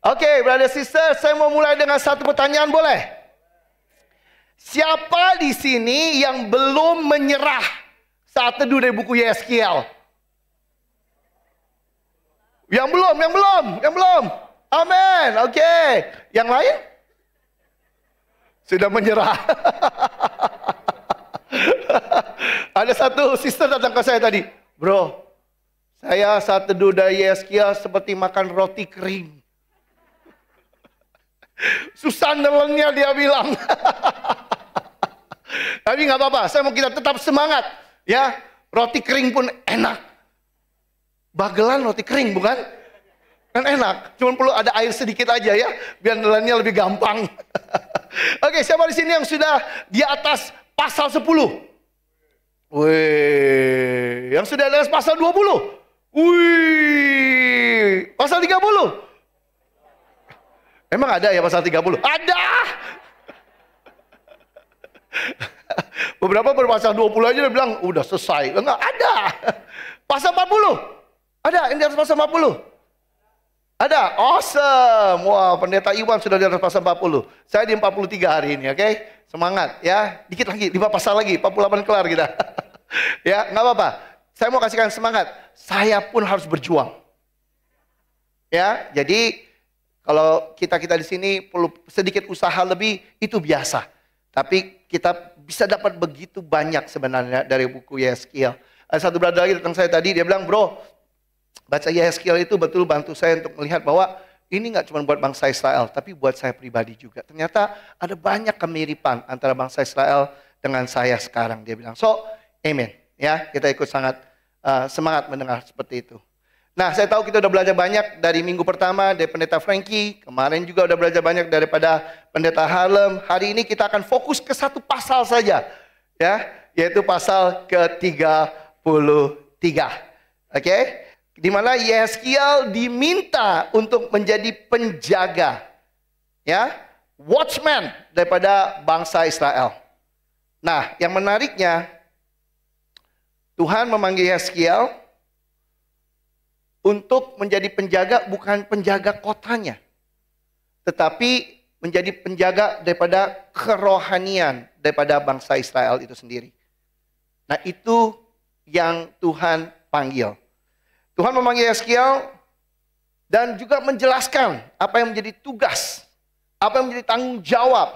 Oke, brother sister, saya mau mulai dengan satu pertanyaan, boleh? Siapa di sini yang belum menyerah saat teduh dari buku Yeskiel? Yang belum. Amin. Oke. Yang lain? Sudah menyerah. Ada satu sister datang ke saya tadi. Bro, saya saat teduh dari Yeskiel seperti makan roti kering. Susah nelennya dia bilang. Tapi nggak apa-apa, saya mau kita tetap semangat. Ya, roti kering pun enak. Bagelan roti kering bukan? Kan enak, cuma perlu ada air sedikit aja ya, biar nelannya lebih gampang. Oke, siapa di sini yang sudah di atas pasal 10? Wih, yang sudah di atas pasal 20? Wih, pasal 30? Emang ada ya pasal 30? Ada! Beberapa berpasal 20 aja dia bilang, udah selesai. Enggak, ada. Pasal 40? Ada, yang di atas pasal 40? Ada, awesome. Wah, pendeta Iwan sudah di atas pasal 40. Saya di 43 hari ini, oke? Semangat ya, dikit lagi, 5 pasal lagi, 48 kelar kita. Ya, nggak apa-apa. Saya mau kasihkan semangat. Saya pun harus berjuang. Ya, jadi kalau kita di sini perlu sedikit usaha lebih, itu biasa. Tapi kita bisa dapat begitu banyak sebenarnya dari buku Yeskiel. Ada satu brother lagi datang saya tadi, dia bilang, bro, baca Yeskiel itu betul bantu saya untuk melihat bahwa ini nggak cuma buat bangsa Israel, tapi buat saya pribadi juga. Ternyata ada banyak kemiripan antara bangsa Israel dengan saya sekarang, dia bilang. So, amen. Ya, kita ikut sangat semangat mendengar seperti itu. Nah, saya tahu kita udah belajar banyak dari minggu pertama dari pendeta Frankie. Kemarin juga udah belajar banyak daripada pendeta Harlem. Hari ini kita akan fokus ke satu pasal saja, ya, yaitu pasal ke-33. Oke? Di mana Yeskiel diminta untuk menjadi penjaga, ya, watchman daripada bangsa Israel. Nah, yang menariknya, Tuhan memanggil Yeskiel untuk menjadi penjaga, bukan penjaga kotanya, tetapi menjadi penjaga daripada kerohanian daripada bangsa Israel itu sendiri. Nah, itu yang Tuhan panggil. Tuhan memanggil Yeskiel dan juga menjelaskan apa yang menjadi tugas, apa yang menjadi tanggung jawab,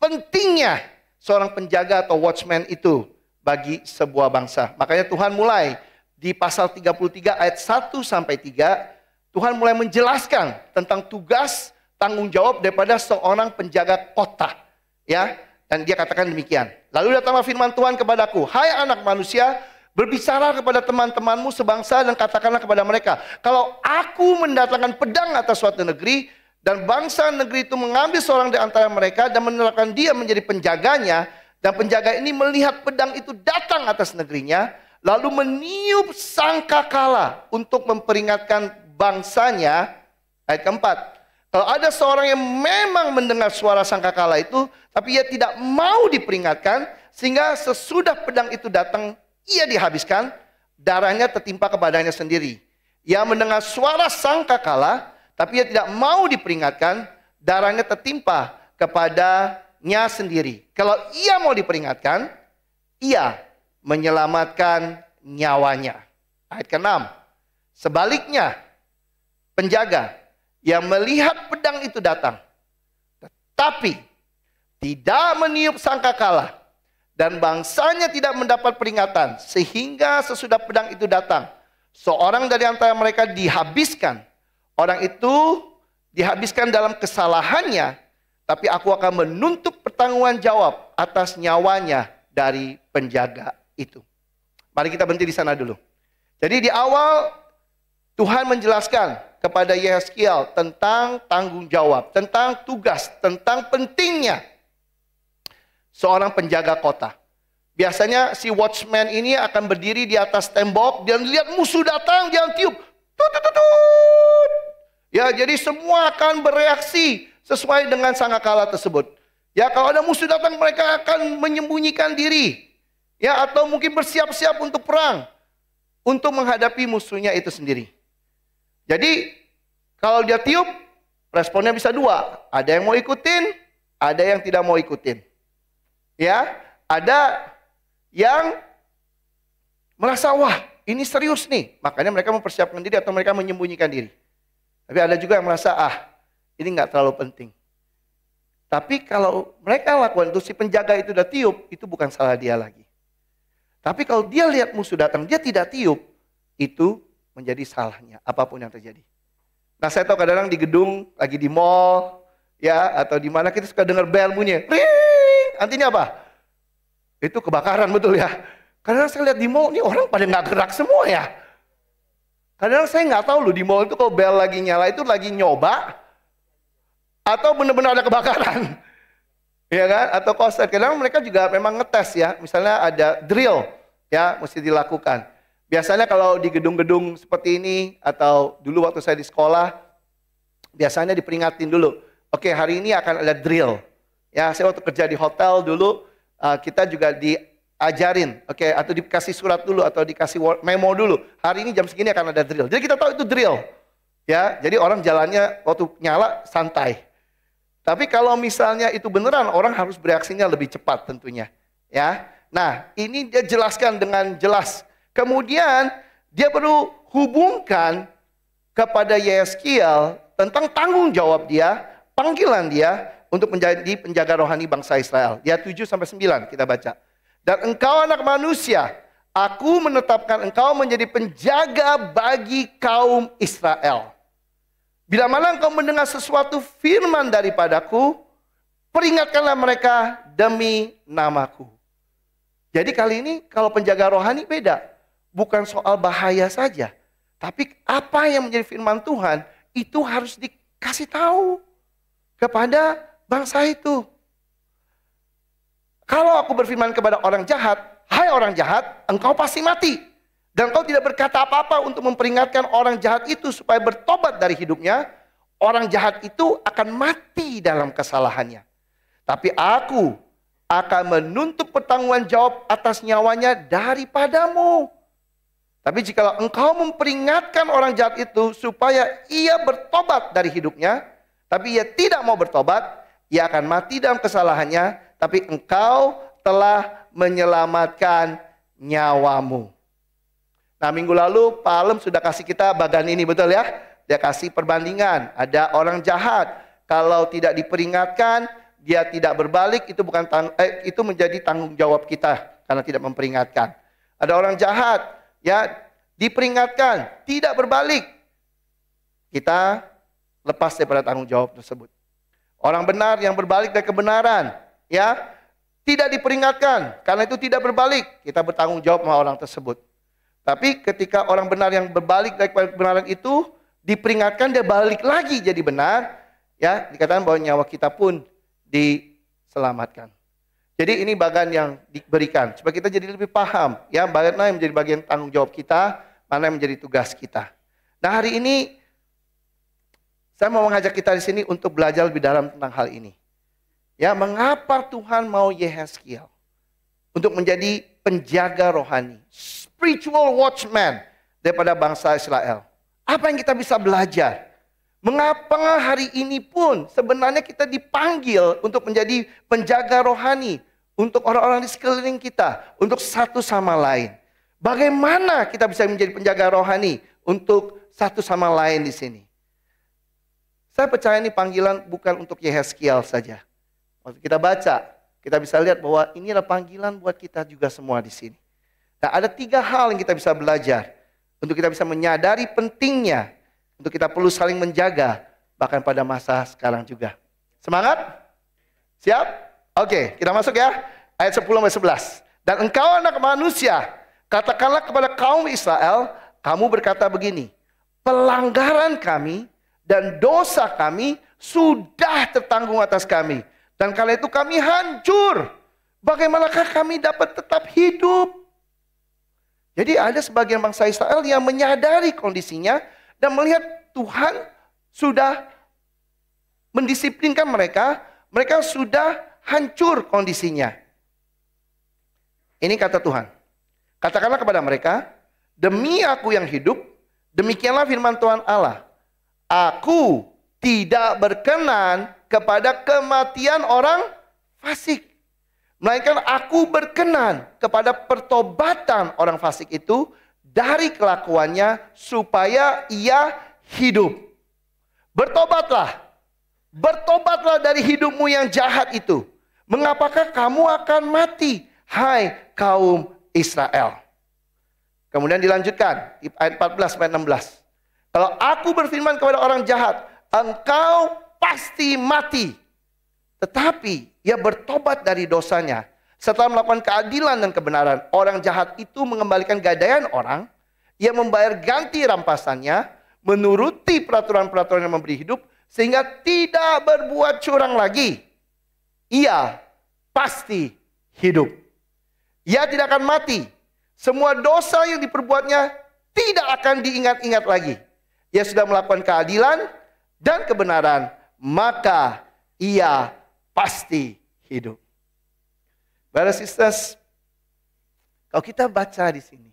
pentingnya seorang penjaga atau watchman itu bagi sebuah bangsa. Makanya Tuhan mulai di pasal 33 ayat 1 sampai 3, Tuhan mulai menjelaskan tentang tugas, tanggung jawab daripada seorang penjaga kota. Ya, dan dia katakan demikian. Lalu datanglah firman Tuhan kepadaku, hai anak manusia, berbicara kepada teman-temanmu sebangsa dan katakanlah kepada mereka, kalau aku mendatangkan pedang atas suatu negeri, dan bangsa negeri itu mengambil seorang di antara mereka dan menerapkan dia menjadi penjaganya, dan penjaga ini melihat pedang itu datang atas negerinya, lalu meniup sangkakala untuk memperingatkan bangsanya. Ayat keempat, kalau ada seorang yang memang mendengar suara sangkakala itu, tapi ia tidak mau diperingatkan, sehingga sesudah pedang itu datang, ia dihabiskan, darahnya tertimpa kepadanya sendiri. Ia mendengar suara sangkakala, tapi ia tidak mau diperingatkan, darahnya tertimpa kepadanya sendiri. Kalau ia mau diperingatkan, ia menyelamatkan nyawanya. Ayat ke-6. Sebaliknya, penjaga yang melihat pedang itu datang, tetapi tidak meniup sangkakala, dan bangsanya tidak mendapat peringatan, sehingga sesudah pedang itu datang, seorang dari antara mereka dihabiskan. Orang itu dihabiskan dalam kesalahannya, tapi aku akan menuntut pertanggungan jawab atas nyawanya dari penjaga itu. Mari kita berhenti di sana dulu. Jadi di awal Tuhan menjelaskan kepada Yeskiel tentang tanggung jawab, tentang tugas, tentang pentingnya seorang penjaga kota. Biasanya si watchman ini akan berdiri di atas tembok, dia lihat musuh datang, dia tiup, tut, tut, tut, tut. Ya, jadi semua akan bereaksi sesuai dengan sangkakala tersebut. Ya, kalau ada musuh datang, mereka akan menyembunyikan diri. Ya, atau mungkin bersiap-siap untuk perang, untuk menghadapi musuhnya itu sendiri. Jadi, kalau dia tiup, Responnya bisa dua. Ada yang mau ikutin, ada yang tidak mau ikutin. Ya, ada yang merasa, wah ini serius nih. Makanya mereka mempersiapkan diri atau mereka menyembunyikan diri. Tapi ada juga yang merasa, ini nggak terlalu penting. Tapi kalau mereka lakukan itu, si penjaga itu udah tiup, itu bukan salah dia lagi. Tapi kalau dia lihat musuh datang, dia tidak tiup, itu menjadi salahnya, apapun yang terjadi. Nah, saya tahu kadang-kadang di gedung, lagi di mall, ya, atau di mana kita suka dengar bel bunyi, ring, artinya apa? Itu kebakaran, betul ya. Kadang-kadang saya lihat di mall, ini orang pada nggak gerak semua ya. Kadang-kadang saya nggak tahu loh di mall itu kalau bel lagi nyala itu lagi nyoba, atau benar-benar ada kebakaran. Ya kan? Atau koster. Kadang mereka juga memang ngetes ya, misalnya ada drill, ya, mesti dilakukan. Biasanya kalau di gedung-gedung seperti ini, atau dulu waktu saya di sekolah, biasanya diperingatin dulu. Oke, hari ini akan ada drill. Ya, saya waktu kerja di hotel dulu, kita juga diajarin, oke, atau dikasih surat dulu, atau dikasih memo dulu. Hari ini jam segini akan ada drill. Jadi kita tahu itu drill. Ya, jadi orang jalannya waktu nyala santai. Tapi kalau misalnya itu beneran, orang harus bereaksinya lebih cepat tentunya. Ya, nah ini dia jelaskan dengan jelas. Kemudian dia perlu hubungkan kepada Yeskiel tentang tanggung jawab dia, panggilan dia untuk menjadi penjaga rohani bangsa Israel. Ya 7-9 kita baca. Dan engkau anak manusia, aku menetapkan engkau menjadi penjaga bagi kaum Israel. Bila mana engkau mendengar sesuatu firman daripadaku, peringatkanlah mereka demi namaku. Jadi kali ini kalau penjaga rohani beda. Bukan soal bahaya saja. Tapi apa yang menjadi firman Tuhan, itu harus dikasih tahu kepada bangsa itu. Kalau aku berfirman kepada orang jahat, hai orang jahat, engkau pasti mati. Dan engkau tidak berkata apa-apa untuk memperingatkan orang jahat itu supaya bertobat dari hidupnya, orang jahat itu akan mati dalam kesalahannya. Tapi aku akan menuntut pertanggungan jawab atas nyawanya daripadamu. Tapi jika engkau memperingatkan orang jahat itu supaya ia bertobat dari hidupnya, tapi ia tidak mau bertobat, ia akan mati dalam kesalahannya, tapi engkau telah menyelamatkan nyawamu. Nah, minggu lalu Pak Alem sudah kasih kita bagan ini, betul ya? Dia kasih perbandingan, ada orang jahat, kalau tidak diperingatkan, dia tidak berbalik, itu itu menjadi tanggung jawab kita karena tidak memperingatkan. Ada orang jahat, ya, diperingatkan, tidak berbalik, kita lepas daripada tanggung jawab tersebut. Orang benar yang berbalik dari kebenaran, ya, tidak diperingatkan, karena itu tidak berbalik, kita bertanggung jawab sama orang tersebut. Tapi ketika orang benar yang berbalik dari kebenaran itu diperingatkan, dia balik lagi jadi benar, ya, dikatakan bahwa nyawa kita pun diselamatkan. Jadi ini bagian yang diberikan supaya kita jadi lebih paham, ya, mana yang menjadi bagian tanggung jawab kita, mana yang menjadi tugas kita. Nah, hari ini saya mau mengajak kita di sini untuk belajar lebih dalam tentang hal ini. Ya, mengapa Tuhan mau Yehezkiel untuk menjadi penjaga rohani, spiritual watchman daripada bangsa Israel? Apa yang kita bisa belajar? Mengapa hari ini pun sebenarnya kita dipanggil untuk menjadi penjaga rohani untuk orang-orang di sekeliling kita, untuk satu sama lain. Bagaimana kita bisa menjadi penjaga rohani untuk satu sama lain di sini? Saya percaya ini panggilan bukan untuk Yehezkiel saja. Waktu kita baca, kita bisa lihat bahwa ini adalah panggilan buat kita juga semua di sini. Nah, ada 3 hal yang kita bisa belajar untuk kita bisa menyadari pentingnya. Untuk kita perlu saling menjaga, bahkan pada masa sekarang juga. Semangat? Siap? Oke, kita masuk ya. Ayat 10-11. Dan engkau anak manusia, katakanlah kepada kaum Israel, kamu berkata begini, pelanggaran kami dan dosa kami sudah tertanggung atas kami. Dan kala itu kami hancur. Bagaimanakah kami dapat tetap hidup? Jadi ada sebagian bangsa Israel yang menyadari kondisinya, dan melihat Tuhan sudah mendisiplinkan mereka, mereka sudah hancur kondisinya. Ini kata Tuhan. Katakanlah kepada mereka, demi aku yang hidup, demikianlah firman Tuhan Allah. Aku tidak berkenan kepada kematian orang fasik. Melainkan aku berkenan kepada pertobatan orang fasik itu dari kelakuannya supaya ia hidup. Bertobatlah. Bertobatlah dari hidupmu yang jahat itu. Mengapakah kamu akan mati, hai kaum Israel? Kemudian dilanjutkan di ayat 14 ayat 16. Kalau aku berfirman kepada orang jahat, engkau pasti mati. Tetapi ia bertobat dari dosanya. Setelah melakukan keadilan dan kebenaran, orang jahat itu mengembalikan gadaian orang. Ia membayar ganti rampasannya, menuruti peraturan-peraturan yang memberi hidup, sehingga tidak berbuat curang lagi. Ia pasti hidup. Ia tidak akan mati. Semua dosa yang diperbuatnya tidak akan diingat-ingat lagi. Ia sudah melakukan keadilan dan kebenaran, maka ia pasti hidup. Brothers and sisters, kalau kita baca di sini,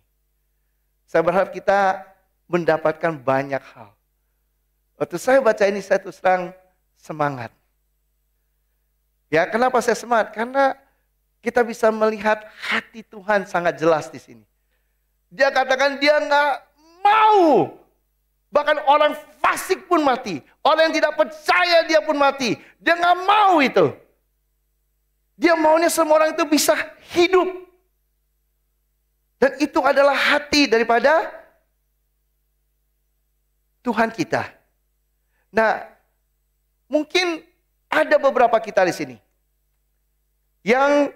saya berharap kita mendapatkan banyak hal. Waktu saya baca ini, saya terus terang semangat. Ya, kenapa saya semangat? Karena kita bisa melihat hati Tuhan sangat jelas di sini. Dia katakan dia nggak mau. Bahkan orang fasik pun mati. Orang yang tidak percaya dia pun mati. Dia nggak mau itu. Dia maunya semua orang itu bisa hidup. Dan itu adalah hati daripada Tuhan kita. Nah, mungkin ada beberapa kita di sini yang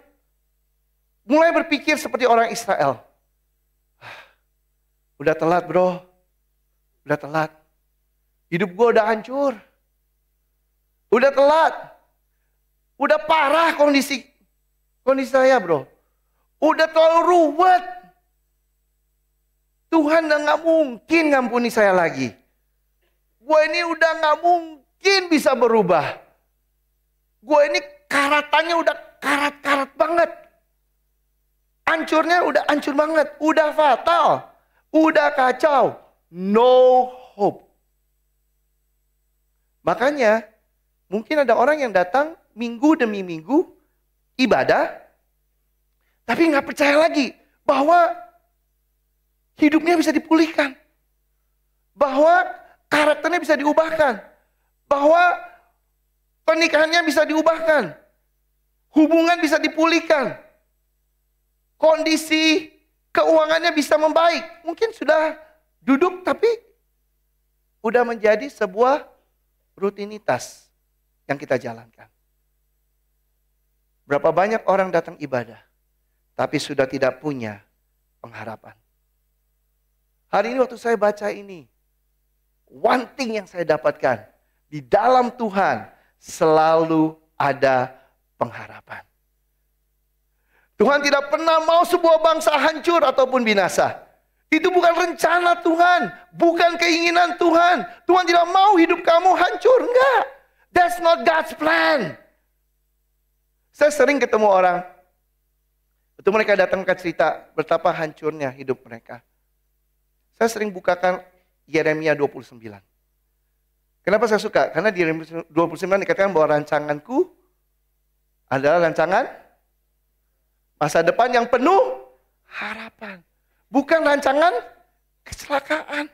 mulai berpikir seperti orang Israel. Udah telat bro. Udah telat. Hidup gue udah hancur. Udah telat. Udah parah kondisi saya bro. Udah terlalu ruwet. Tuhan udah gak mungkin ngampuni saya lagi. Gue ini udah gak mungkin bisa berubah. Gue ini karatannya udah karat-karat banget. Hancurnya udah hancur banget. Udah fatal. Udah kacau. No hope. Makanya mungkin ada orang yang datang minggu demi minggu ibadah, tapi nggak percaya lagi bahwa hidupnya bisa dipulihkan, bahwa karakternya bisa diubahkan, bahwa pernikahannya bisa diubahkan, hubungan bisa dipulihkan, kondisi keuangannya bisa membaik. Mungkin sudah duduk tapi udah menjadi sebuah rutinitas yang kita jalankan. Berapa banyak orang datang ibadah tapi sudah tidak punya pengharapan. Hari ini waktu saya baca ini, one thing yang saya dapatkan, di dalam Tuhan selalu ada pengharapan. Tuhan tidak pernah mau sebuah bangsa hancur ataupun binasa. Itu bukan rencana Tuhan, bukan keinginan Tuhan. Tuhan tidak mau hidup kamu hancur, enggak. That's not God's plan. Saya sering ketemu orang, itu mereka datang ke cerita betapa hancurnya hidup mereka. Saya sering bukakan Yeremia 29. Kenapa saya suka? Karena di Yeremia 29 dikatakan bahwa rancanganku adalah rancangan masa depan yang penuh harapan. Bukan rancangan kecelakaan.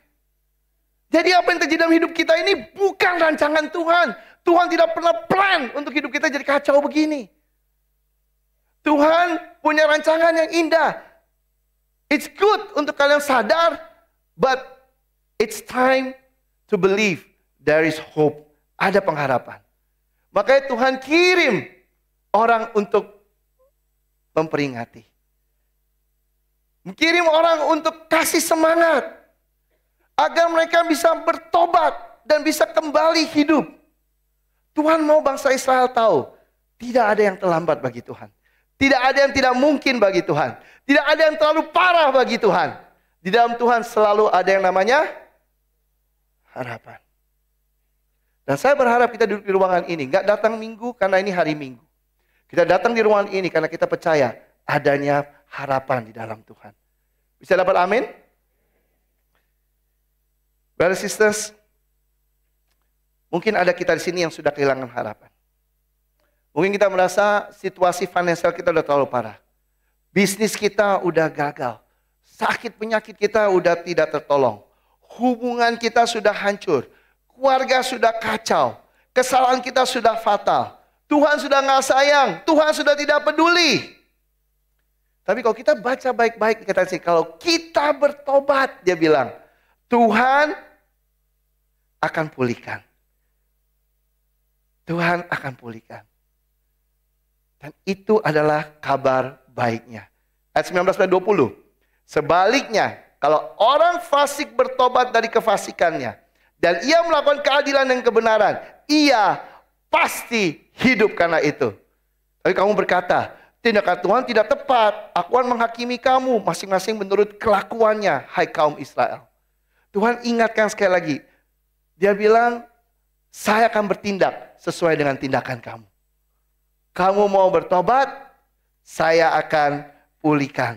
Jadi apa yang terjadi dalam hidup kita ini bukan rancangan Tuhan. Tuhan tidak pernah plan untuk hidup kita jadi kacau begini. Tuhan punya rancangan yang indah. It's good untuk kalian sadar, but it's time to believe there is hope. Ada pengharapan. Makanya Tuhan kirim orang untuk memperingati. Kirim orang untuk kasih semangat. Agar mereka bisa bertobat dan bisa kembali hidup. Tuhan mau bangsa Israel tahu. Tidak ada yang terlambat bagi Tuhan. Tidak ada yang tidak mungkin bagi Tuhan. Tidak ada yang terlalu parah bagi Tuhan. Di dalam Tuhan selalu ada yang namanya harapan. Dan saya berharap kita duduk di ruangan ini. Gak datang minggu karena ini hari Minggu. Kita datang di ruangan ini karena kita percaya adanya harapan di dalam Tuhan. Bisa dapat amin? Brothers and sisters, Mungkin ada kita di sini yang sudah kehilangan harapan. Mungkin kita merasa situasi finansial kita udah terlalu parah. Bisnis kita udah gagal. Sakit penyakit kita udah tidak tertolong. Hubungan kita sudah hancur. Keluarga sudah kacau. Kesalahan kita sudah fatal. Tuhan sudah nggak sayang. Tuhan sudah tidak peduli. Tapi kalau kita baca baik-baik, kalau kita bertobat, dia bilang, Tuhan akan pulihkan. Tuhan akan pulihkan. Dan itu adalah kabar baiknya. Ayat 19-20. Sebaliknya, kalau orang fasik bertobat dari kefasikannya, dan ia melakukan keadilan dan kebenaran, ia pasti hidup karena itu. Tapi kamu berkata, tindakan Tuhan tidak tepat. Aku akan menghakimi kamu masing-masing menurut kelakuannya, hai kaum Israel. Tuhan ingatkan sekali lagi. Dia bilang, saya akan bertindak sesuai dengan tindakan kamu. Kamu mau bertobat, saya akan pulihkan.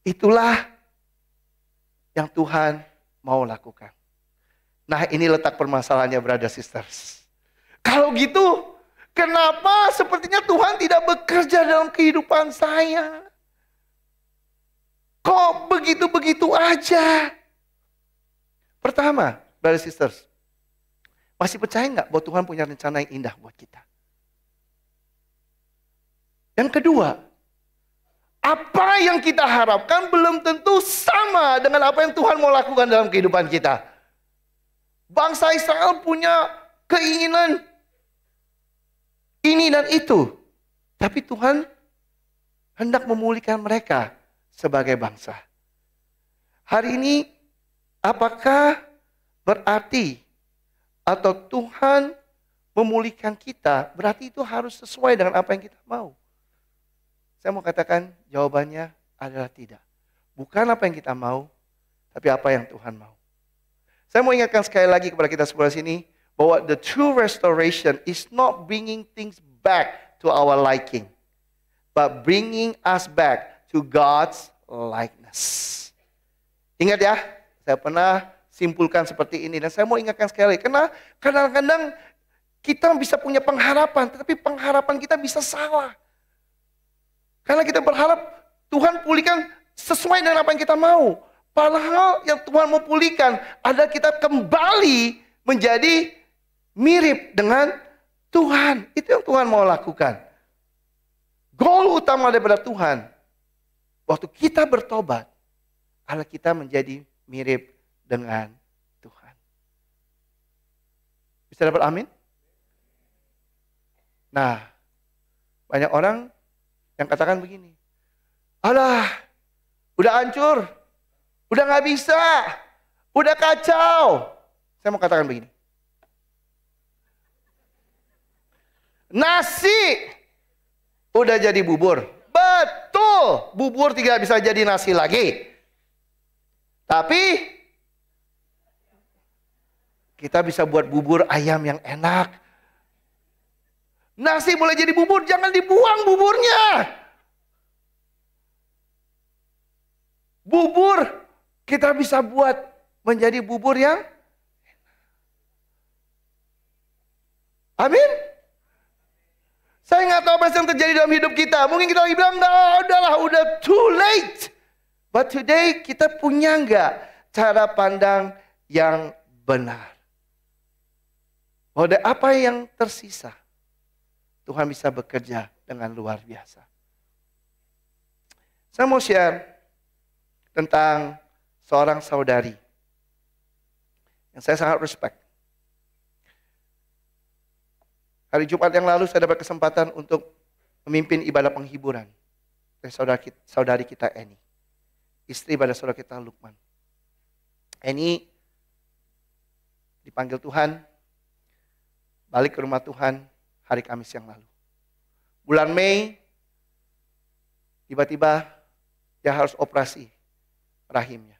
Itulah yang Tuhan mau lakukan. Nah, ini letak permasalahannya, brother sisters. Kalau gitu, kenapa sepertinya Tuhan tidak bekerja dalam kehidupan saya? Kok begitu-begitu aja? Pertama, brother sisters, masih percaya nggak bahwa Tuhan punya rencana yang indah buat kita? Yang kedua, apa yang kita harapkan belum tentu sama dengan apa yang Tuhan mau lakukan dalam kehidupan kita. Bangsa Israel punya keinginan ini dan itu. Tapi Tuhan hendak memulihkan mereka sebagai bangsa. Hari ini, apakah berarti atau Tuhan memulihkan kita, berarti itu harus sesuai dengan apa yang kita mau? Saya mau katakan jawabannya adalah tidak. Bukan apa yang kita mau, tapi apa yang Tuhan mau. Saya mau ingatkan sekali lagi kepada kita semua di sini, bahwa the true restoration is not bringing things back to our liking, but bringing us back to God's likeness. Ingat ya, saya pernah simpulkan seperti ini, dan saya mau ingatkan sekali lagi, karena kadang-kadang kita bisa punya pengharapan, tetapi pengharapan kita bisa salah. Karena kita berharap Tuhan pulihkan sesuai dengan apa yang kita mau. Padahal yang Tuhan mau pulihkan adalah kita kembali menjadi mirip dengan Tuhan. Itu yang Tuhan mau lakukan. Goal utama daripada Tuhan, waktu kita bertobat, adalah kita menjadi mirip dengan Tuhan. Bisa dapat amin? Nah, banyak orang yang katakan begini, alah, udah hancur, udah gak bisa, udah kacau. Saya mau katakan begini, nasi udah jadi bubur. Betul, bubur tidak bisa jadi nasi lagi. Tapi kita bisa buat bubur ayam yang enak. Nasi boleh jadi bubur, jangan dibuang buburnya. Bubur kita bisa buat menjadi bubur yang amin. Saya nggak tahu apa yang terjadi dalam hidup kita. Mungkin kita lagi bilang, nggak, udahlah, udah too late. But today kita punya nggak cara pandang yang benar? Ada apa yang tersisa? Tuhan bisa bekerja dengan luar biasa. Saya mau share tentang seorang saudari yang saya sangat respect. Hari Jumat yang lalu saya dapat kesempatan untuk memimpin ibadah penghiburan dari saudari kita Eni, istri pada saudara kita Lukman. Eni dipanggil Tuhan, balik ke rumah Tuhan hari Kamis yang lalu. Bulan Mei, tiba-tiba dia harus operasi rahimnya.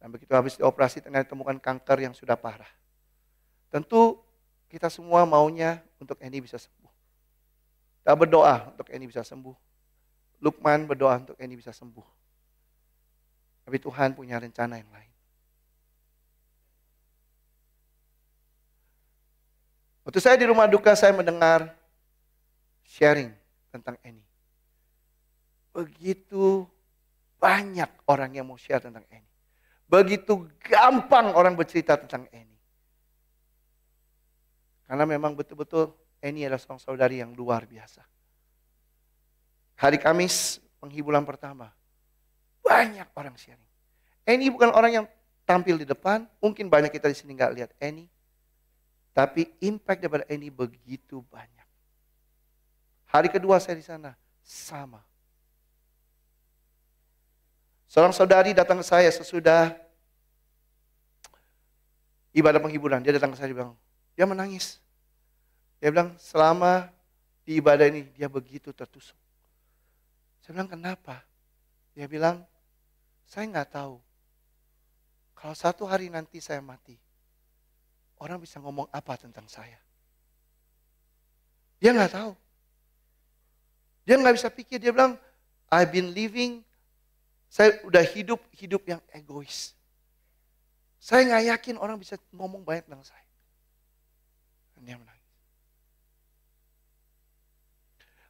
Dan begitu habis dioperasi, ternyata ditemukan kanker yang sudah parah. Tentu kita semua maunya untuk Eni bisa sembuh. Kita berdoa untuk Eni bisa sembuh. Lukman berdoa untuk Eni bisa sembuh. Tapi Tuhan punya rencana yang lain. Waktu saya di rumah duka, saya mendengar sharing tentang Annie. Begitu banyak orang yang mau share tentang Annie. Begitu gampang orang bercerita tentang Annie. Karena memang betul-betul Annie adalah seorang saudari yang luar biasa. Hari Kamis, penghiburan pertama, banyak orang sharing. Annie bukan orang yang tampil di depan, mungkin banyak kita di sini nggak lihat Annie. Tapi impact daripada Annie begitu banyak. Hari kedua saya di sana, sama. Seorang saudari datang ke saya sesudah ibadah penghiburan. Dia datang ke saya, dia menangis. Dia bilang, selama di ibadah ini, dia begitu tertusuk. Saya bilang, kenapa? Dia bilang, saya nggak tahu. Kalau satu hari nanti saya mati, orang bisa ngomong apa tentang saya? Dia nggak tahu. Dia nggak bisa pikir. Dia bilang, I've been living, saya udah hidup yang egois. Saya nggak yakin orang bisa ngomong banyak tentang saya. Dan dia menangis.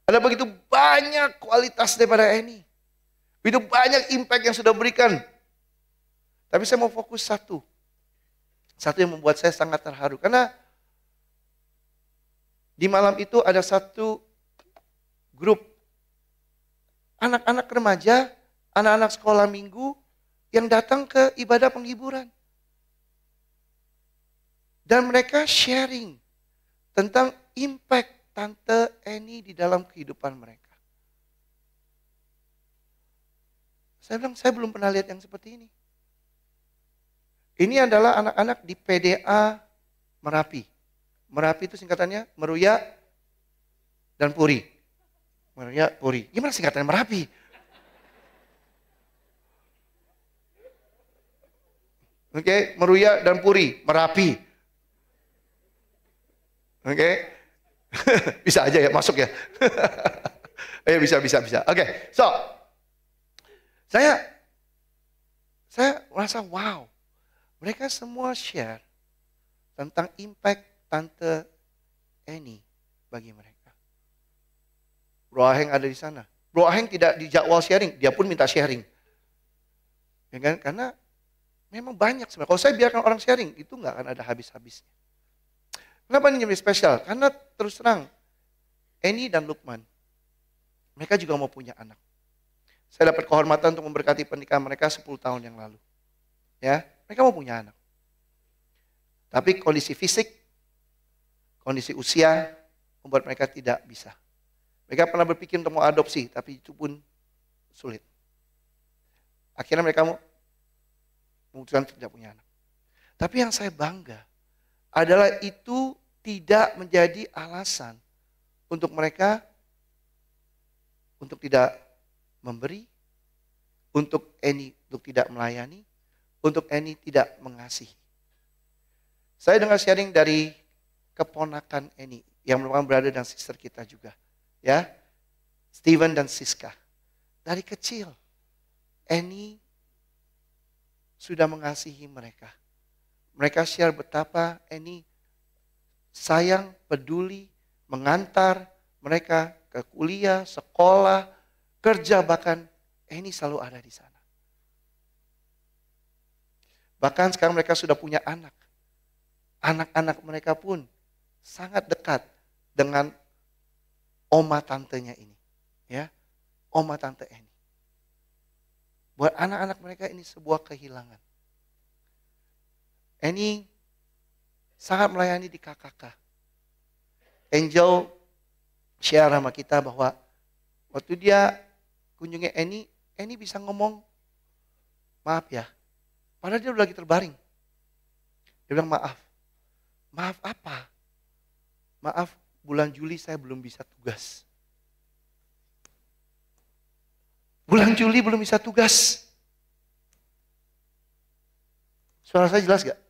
Ada begitu banyak kualitas daripada Annie. Begitu banyak impact yang sudah berikan. Tapi saya mau fokus satu. Satu yang membuat saya sangat terharu. Karena di malam itu ada satu grup anak-anak remaja, anak-anak sekolah minggu yang datang ke ibadah penghiburan. Dan mereka sharing tentang impact Tante Annie di dalam kehidupan mereka. Saya bilang, saya belum pernah lihat yang seperti ini. Ini adalah anak-anak di PDA Merapi. Merapi itu singkatannya Meruya dan Puri. Meruya, Puri. Gimana singkatannya Merapi? Oke, Meruya dan Puri, Merapi. Oke. Bisa aja ya, masuk ya. Ya bisa. Oke, so. Saya merasa wow. Mereka semua share tentang impact Tante Annie bagi mereka. Bro Aheng ada di sana. Bro Aheng tidak dijadwal sharing, dia pun minta sharing. Ya kan? Karena memang banyak sebenarnya. Kalau saya biarkan orang sharing, itu nggak akan ada habis-habisnya. Kenapa ini jadi spesial? Karena terus terang, Annie dan Lukman, mereka juga mau punya anak. Saya dapat kehormatan untuk memberkati pernikahan mereka 10 tahun yang lalu. Ya, mereka mau punya anak. Tapi kondisi fisik, kondisi usia, membuat mereka tidak bisa. Mereka pernah berpikir untuk mau adopsi, tapi itu pun sulit. Akhirnya mereka memutuskan tidak punya anak. Tapi yang saya bangga, adalah itu tidak menjadi alasan untuk mereka untuk tidak memberi, untuk Annie untuk tidak melayani, untuk Annie tidak mengasihi. Saya dengar sharing dari keponakan Annie yang merupakan brother dan sister kita juga, ya, Steven dan Siska. Dari kecil, Annie sudah mengasihi mereka. Mereka share betapa Annie sayang, peduli, mengantar mereka ke kuliah, sekolah, kerja, bahkan Annie selalu ada di sana. Bahkan sekarang mereka sudah punya anak. Anak-anak mereka pun sangat dekat dengan oma tantenya ini. Ya, oma tante Annie. Buat anak-anak mereka ini sebuah kehilangan. Annie sangat melayani di KKK. Angel share sama kita bahwa waktu dia kunjungi Annie bisa ngomong, maaf ya, padahal dia lagi terbaring. Dia bilang maaf. Maaf apa? Maaf, bulan Juli saya belum bisa tugas. Bulan Juli belum bisa tugas. Suara saya jelas gak?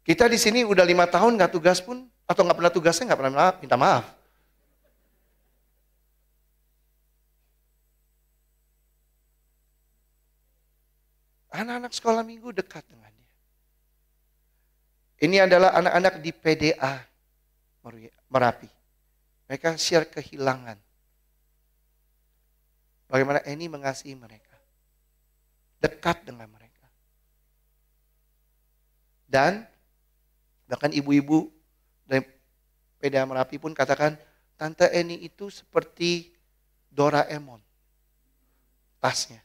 Kita di sini udah 5 tahun gak tugas pun, atau gak pernah tugasnya gak pernah minta maaf. Anak-anak sekolah minggu dekat dengan dia. Ini adalah anak-anak di PDA Merapi. Mereka share kehilangan. Bagaimana Eni mengasihi mereka. Dekat dengan mereka. Dan bahkan ibu-ibu dari PDA Merapi pun katakan, Tante Eni itu seperti Doraemon. Tasnya.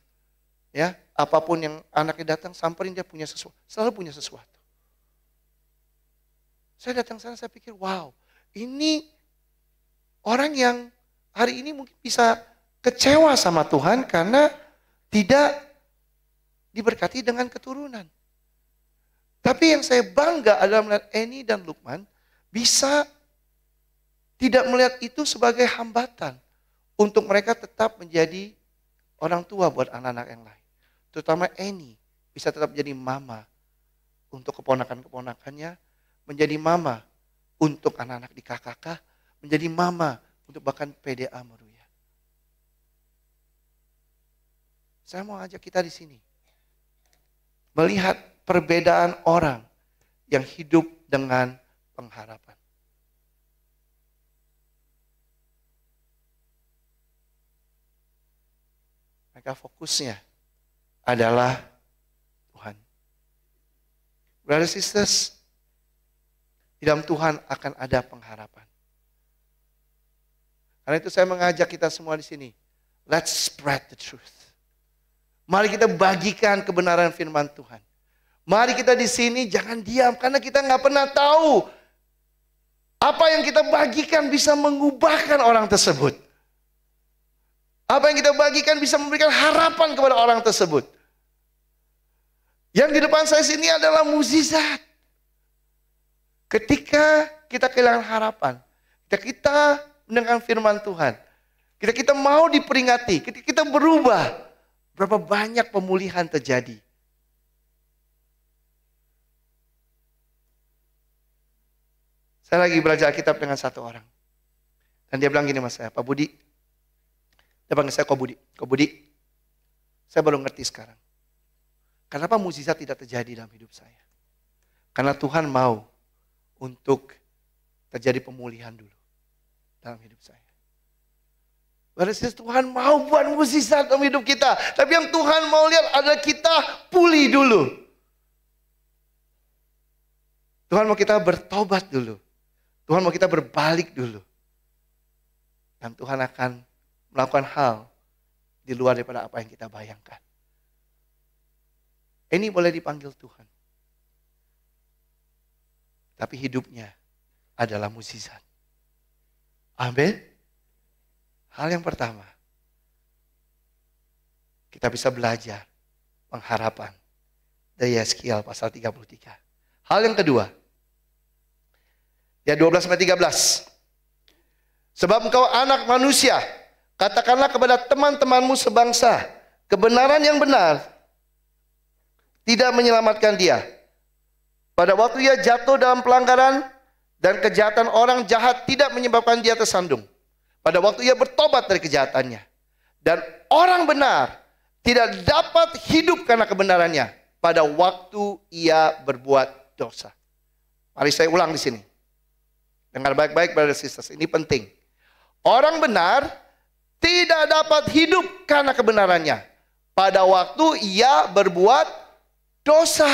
Ya, apapun yang anaknya datang, samperin dia punya sesuatu. Selalu punya sesuatu. Saya datang sana, saya pikir, wow, ini orang yang hari ini mungkin bisa kecewa sama Tuhan karena tidak diberkati dengan keturunan. Tapi yang saya bangga adalah melihat Eni dan Lukman bisa tidak melihat itu sebagai hambatan untuk mereka tetap menjadi orang tua buat anak-anak yang lain. Terutama Eni bisa tetap jadi mama untuk keponakan-keponakannya, menjadi mama untuk anak-anak di KKK, menjadi mama untuk bahkan PDA Meruya. Saya mau ajak kita di sini melihat perbedaan orang yang hidup dengan pengharapan. Mereka fokusnya adalah Tuhan. Brothers and sisters, di dalam Tuhan akan ada pengharapan. Karena itu saya mengajak kita semua di sini, let's spread the truth. Mari kita bagikan kebenaran firman Tuhan. Mari kita di sini jangan diam, karena kita nggak pernah tahu apa yang kita bagikan bisa mengubahkan orang tersebut. Apa yang kita bagikan bisa memberikan harapan kepada orang tersebut. Yang di depan saya sini adalah mukjizat. Ketika kita kehilangan harapan, ketika kita mendengar firman Tuhan, ketika kita mau diperingati, ketika kita berubah, berapa banyak pemulihan terjadi. Saya lagi belajar Alkitab dengan satu orang. Dan dia bilang gini sama saya, Pak Budi, dia panggil saya Ko Budi, saya baru ngerti sekarang. Kenapa mukjizat tidak terjadi dalam hidup saya? Karena Tuhan mau untuk terjadi pemulihan dulu dalam hidup saya. Berarti Tuhan mau buat mukjizat dalam hidup kita. Tapi yang Tuhan mau lihat adalah kita pulih dulu. Tuhan mau kita bertobat dulu. Tuhan mau kita berbalik dulu. Dan Tuhan akan melakukan hal di luar daripada apa yang kita bayangkan. Ini boleh dipanggil Tuhan. Tapi hidupnya adalah mukjizat. Amin. Hal yang pertama, kita bisa belajar pengharapan dari Yeskiel pasal 33. Hal yang kedua, ya 12-13. Sebab engkau anak manusia, katakanlah kepada teman-temanmu sebangsa, kebenaran yang benar tidak menyelamatkan dia. Pada waktu ia jatuh dalam pelanggaran dan kejahatan orang jahat tidak menyebabkan dia tersandung. Pada waktu ia bertobat dari kejahatannya. Dan orang benar tidak dapat hidup karena kebenarannya pada waktu ia berbuat dosa. Mari saya ulang di sini. Dengar baik-baik, brothers and sisters, ini penting. Orang benar tidak dapat hidup karena kebenarannya pada waktu ia berbuat dosa.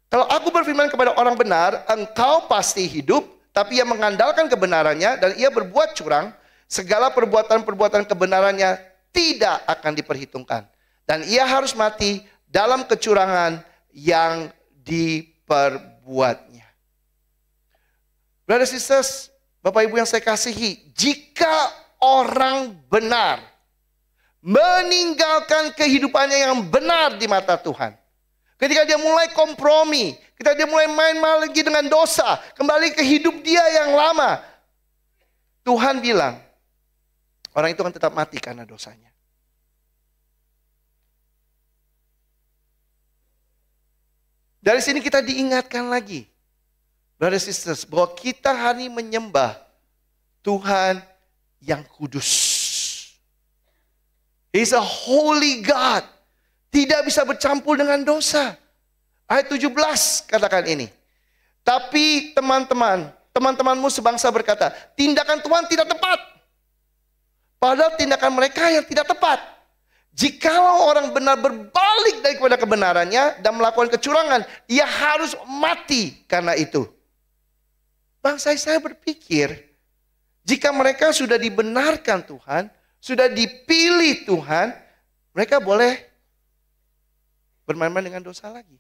Kalau aku berfirman kepada orang benar, engkau pasti hidup, tapi ia mengandalkan kebenarannya dan ia berbuat curang, segala perbuatan-perbuatan kebenarannya tidak akan diperhitungkan. Dan ia harus mati dalam kecurangan yang diperbuatnya. Brothers and sisters, Bapak Ibu yang saya kasihi, jika orang benar meninggalkan kehidupannya yang benar di mata Tuhan, ketika dia mulai kompromi, ketika dia mulai main lagi dengan dosa, kembali ke hidup dia yang lama, Tuhan bilang, orang itu akan tetap mati karena dosanya. Dari sini kita diingatkan lagi, brothers and sisters, bahwa kita hari menyembah Tuhan yang kudus. He's a holy God. Tidak bisa bercampur dengan dosa. Ayat 17 katakan ini. Tapi teman-temanmu sebangsa berkata, tindakan Tuhan tidak tepat. Padahal tindakan mereka yang tidak tepat. Jikalau orang benar berbalik daripada kebenarannya dan melakukan kecurangan, ia harus mati karena itu. Bangsa Israel berpikir, jika mereka sudah dibenarkan Tuhan, sudah dipilih Tuhan, mereka boleh bermain-main dengan dosa lagi.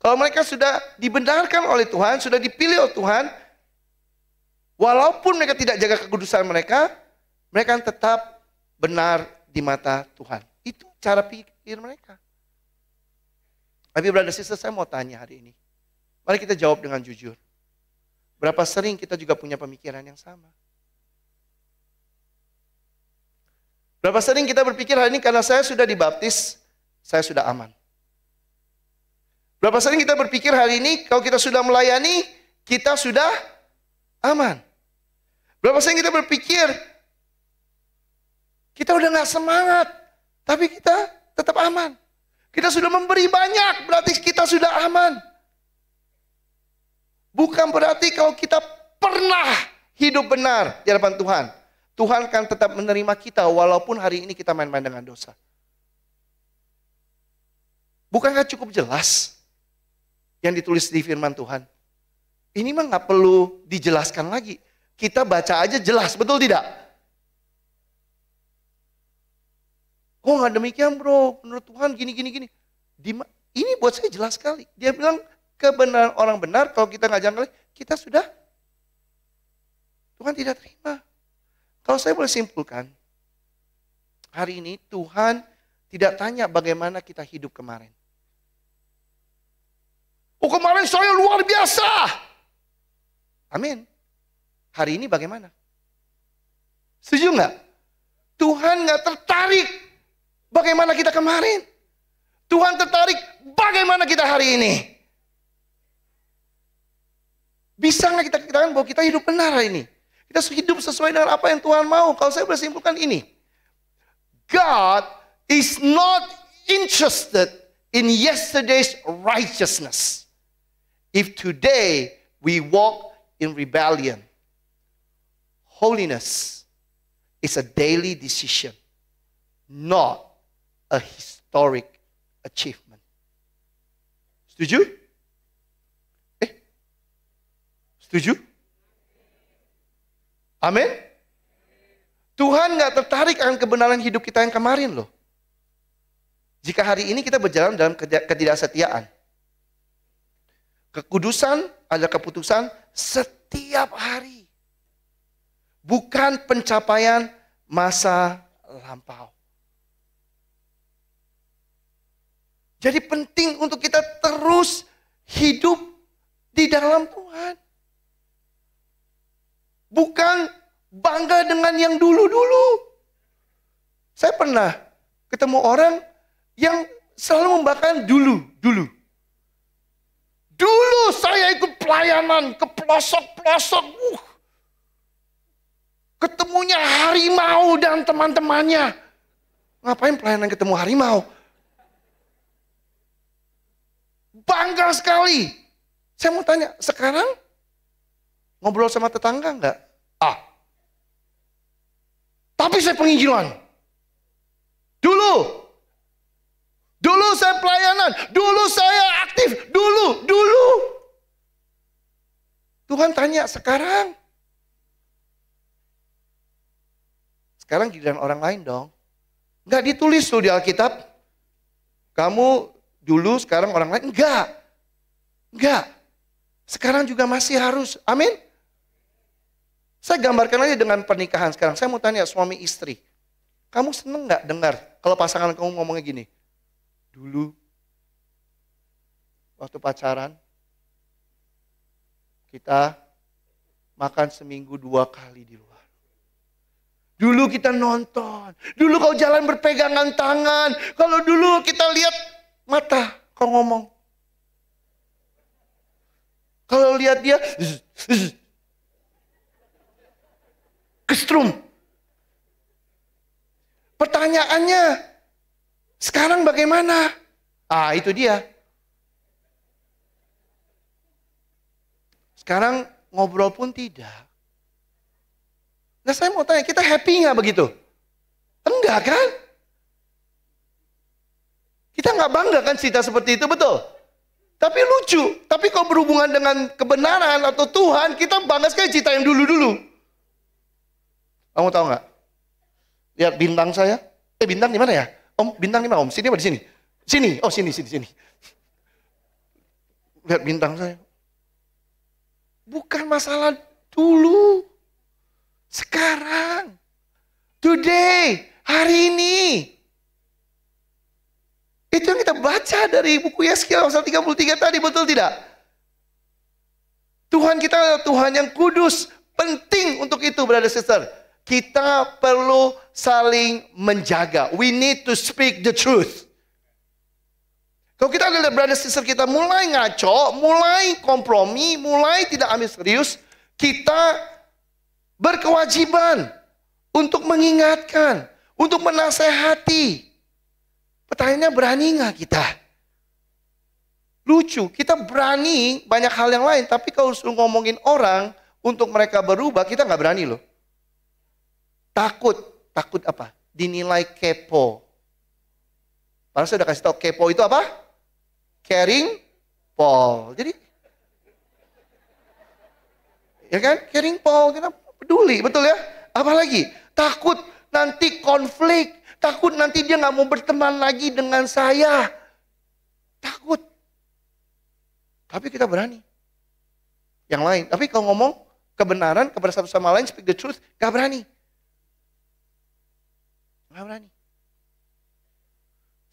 Kalau mereka sudah dibenarkan oleh Tuhan, sudah dipilih oleh Tuhan, walaupun mereka tidak jaga kekudusan mereka, mereka akan tetap benar di mata Tuhan. Itu cara pikir mereka. Tapi brother sister, saya mau tanya hari ini. Mari kita jawab dengan jujur. Berapa sering kita juga punya pemikiran yang sama? Berapa sering kita berpikir hari ini karena saya sudah dibaptis, saya sudah aman. Berapa sering kita berpikir hari ini kalau kita sudah melayani, kita sudah aman. Berapa sering kita berpikir, kita udah gak semangat, tapi kita tetap aman. Kita sudah memberi banyak, berarti kita sudah aman. Bukan berarti kalau kita pernah hidup benar di hadapan Tuhan, Tuhan akan tetap menerima kita walaupun hari ini kita main-main dengan dosa. Bukankah cukup jelas yang ditulis di firman Tuhan? Ini mah gak perlu dijelaskan lagi. Kita baca aja jelas, betul tidak? Oh gak demikian bro, menurut Tuhan gini. Ini buat saya jelas sekali. Dia bilang kebenaran orang benar, kalau kita gak jalan, kita sudah, Tuhan tidak terima. Kalau saya boleh simpulkan, hari ini Tuhan tidak tanya bagaimana kita hidup kemarin. Oh kemarin saya luar biasa. Amin. Hari ini bagaimana? Setuju nggak? Tuhan nggak tertarik bagaimana kita kemarin. Tuhan tertarik bagaimana kita hari ini. Bisa nggak kita katakan bahwa kita hidup benar hari ini? Kita hidup sesuai dengan apa yang Tuhan mau. Kalau saya boleh simpulkan ini. God is not interested in yesterday's righteousness. If today we walk in rebellion, holiness is a daily decision, not a historic achievement. Setuju? Setuju? Amin? Tuhan gak tertarik akan kebenaran hidup kita yang kemarin loh. Jika hari ini kita berjalan dalam ketidaksetiaan. Kekudusan adalah keputusan setiap hari. Bukan pencapaian masa lampau. Jadi penting untuk kita terus hidup di dalam Tuhan. Bukan bangga dengan yang dulu-dulu. Saya pernah ketemu orang yang selalu membanggakan dulu. Dulu saya ikut pelayanan ke pelosok-pelosok. Ketemunya harimau dan teman-temannya. Ngapain pelayanan ketemu harimau? Bangga sekali. Saya mau tanya, sekarang ngobrol sama tetangga enggak? Tapi saya penginjilan. Dulu saya pelayanan. Dulu saya aktif. Dulu. Tuhan tanya, sekarang? Sekarang giliran orang lain dong. Enggak ditulis tuh di Alkitab. Kamu dulu, sekarang orang lain. Enggak. Sekarang juga masih harus. Amin. Saya gambarkan aja dengan pernikahan sekarang. Saya mau tanya suami istri. Kamu seneng gak dengar kalau pasangan kamu ngomongnya gini? Dulu, waktu pacaran, kita makan seminggu 2 kali di luar. Dulu kita nonton. Dulu kau jalan berpegangan tangan. Kalau dulu kita lihat mata kau ngomong. Kalau lihat dia, kestrum. Pertanyaannya, sekarang bagaimana? Itu dia. Sekarang ngobrol pun tidak. Nah saya mau tanya, kita happy nggak begitu? Enggak kan? Kita nggak bangga kan cerita seperti itu, betul? Tapi lucu. Tapi kalau berhubungan dengan kebenaran atau Tuhan, kita bangga sekali cerita yang dulu-dulu. Kamu tahu nggak? Lihat bintang saya. Bintang di mana ya? Om, bintang di mana Om? Sini apa di sini? Sini. Oh sini. Lihat bintang saya. Bukan masalah dulu. Sekarang. Today. Hari ini. Itu yang kita baca dari buku Yeskiel pasal 33 tadi, betul tidak? Tuhan kita adalah Tuhan yang kudus. Penting untuk itu, brother sister. Kita perlu saling menjaga. We need to speak the truth. Kalau kita adalah brother sister kita mulai ngaco, mulai kompromi, mulai tidak ambil serius, kita berkewajiban untuk mengingatkan, untuk menasehati. Pertanyaannya, berani nggak kita? Lucu, kita berani banyak hal yang lain, tapi kalau suruh ngomongin orang untuk mereka berubah, kita nggak berani loh. Takut apa? Dinilai kepo. Padahal saya udah kasih tahu kepo itu apa? Caring Paul. Jadi, ya kan? Caring Paul, kita peduli, betul ya? Apalagi takut nanti konflik, takut nanti dia nggak mau berteman lagi dengan saya. Takut. Tapi kita berani. Yang lain, tapi kalau ngomong kebenaran kepada satu sama lain, speak the truth, nggak berani. Nggak berani.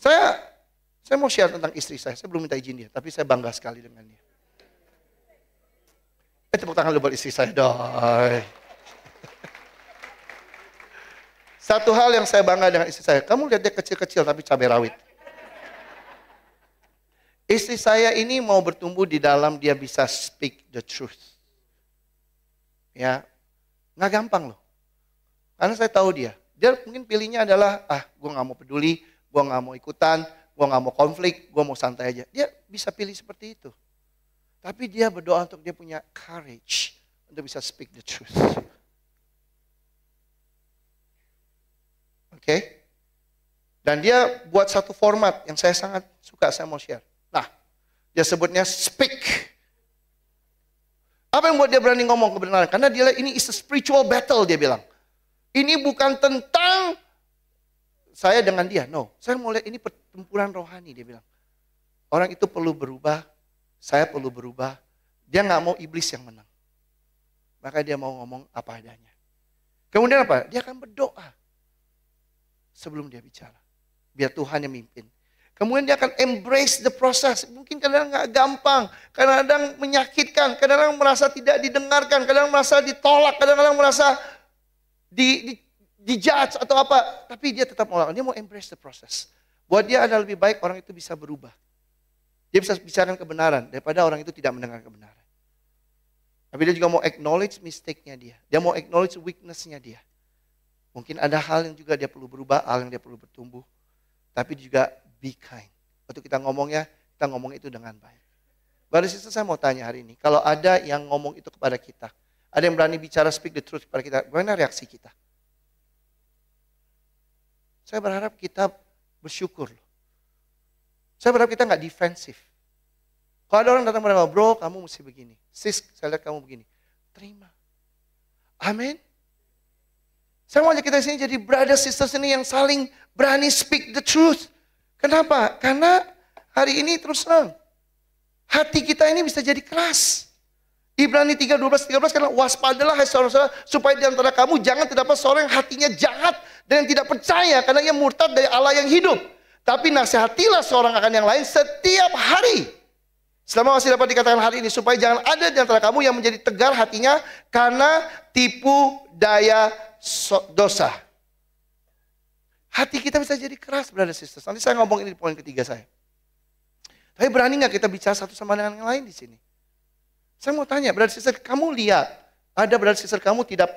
Saya mau share tentang istri saya. Saya belum minta izin dia, tapi saya bangga sekali dengan dia. Tepuk tangan dulu buat istri saya, doi. Satu hal yang saya bangga dengan istri saya, kamu lihat dia kecil-kecil tapi cabai rawit. Istri saya ini mau bertumbuh di dalam dia bisa speak the truth. Ya, nggak gampang loh. Karena saya tahu dia mungkin pilihnya adalah, gue nggak mau peduli, gue nggak mau ikutan, gue nggak mau konflik, gue mau santai aja. Dia bisa pilih seperti itu. Tapi dia berdoa untuk dia punya courage untuk bisa speak the truth. Oke? Dan dia buat satu format yang saya sangat suka, saya mau share. Nah, dia sebutnya speak. Apa yang buat dia berani ngomong kebenaran? Karena dia ini is a spiritual battle, dia bilang. Ini bukan tentang saya dengan dia, no. Saya mau lihat ini pertempuran rohani, dia bilang. Orang itu perlu berubah, saya perlu berubah. Dia nggak mau iblis yang menang. Maka dia mau ngomong apa adanya. Kemudian apa? Dia akan berdoa sebelum dia bicara. Biar Tuhan yang mimpin. Kemudian dia akan embrace the process. Mungkin kadang-kadang nggak gampang, kadang-kadang menyakitkan, kadang-kadang merasa tidak didengarkan, kadang-kadang merasa ditolak, kadang-kadang merasa dijudge atau apa. Tapi dia tetap mau, dia mau embrace the process. Buat dia ada lebih baik orang itu bisa berubah. Dia bisa bicarakan kebenaran daripada orang itu tidak mendengar kebenaran. Tapi dia juga mau acknowledge mistake-nya dia. Dia mau acknowledge weakness-nya dia. Mungkin ada hal yang juga dia perlu berubah, hal yang dia perlu bertumbuh. Tapi juga be kind. Waktu kita ngomong itu dengan baik. Baru sister, saya mau tanya hari ini. Kalau ada yang ngomong itu kepada kita, ada yang berani bicara speak the truth kepada kita, bagaimana reaksi kita? Saya berharap kita bersyukur. Saya berharap kita nggak defensif. Kalau ada orang datang pada kamu, bro, kamu mesti begini. Sis, saya lihat kamu begini. Terima. Amin. Saya mau ajak kita di sini jadi brother sisters ini yang saling berani speak the truth. Kenapa? Karena hari ini terus terang hati kita ini bisa jadi keras. Ibrani 3:12-13 karena waspadalah hai saudara-saudara supaya di antara kamu jangan terdapat seorang yang hatinya jahat dan yang tidak percaya karena ia murtad dari Allah yang hidup. Tapi nasihatilah seorang akan yang lain setiap hari. Selama masih dapat dikatakan hari ini supaya jangan ada di antara kamu yang menjadi tegar hatinya karena tipu daya dosa. Hati kita bisa jadi keras, brother sisters. Nanti saya ngomong ini di poin ketiga saya. Tapi berani nggak kita bicara satu sama dengan yang lain di sini? Saya mau tanya, brother sister, kamu lihat ada brother sister kamu tidak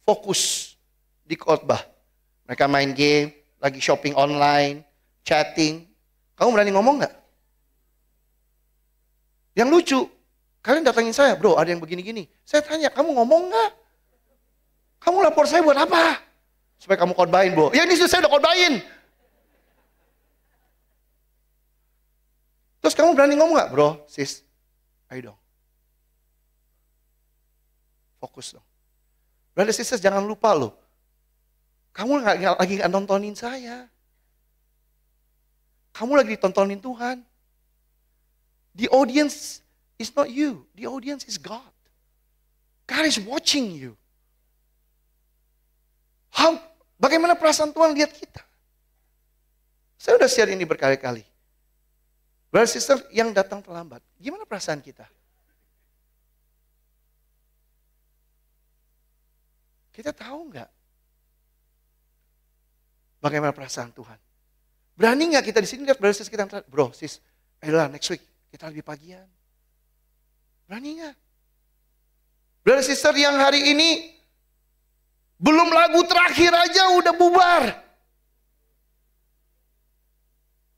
fokus di khotbah. Mereka main game, lagi shopping online, chatting. Kamu berani ngomong nggak? Yang lucu, Kalian datangin saya, bro ada yang begini-gini. Saya tanya, kamu ngomong nggak? Kamu lapor saya buat apa? Supaya kamu khotbahin, bro. Ya ini saya udah khotbahin. Terus kamu berani ngomong nggak, bro, sis? Ayo dong. Fokus dong. Brother sisters jangan lupa loh. Kamu lagi nggak nontonin saya. Kamu lagi ditontonin Tuhan. The audience is not you. The audience is God. God is watching you. Bagaimana perasaan Tuhan lihat kita? Saya udah share ini berkali-kali. Brother sister yang datang terlambat. Gimana perasaan kita? Kita tahu nggak? Bagaimana perasaan Tuhan? Berani nggak kita di sini lihat brother sis kita? Bro sis, ayolah next week kita lebih pagian. Berani nggak? Brother sister yang hari ini belum lagu terakhir aja udah bubar.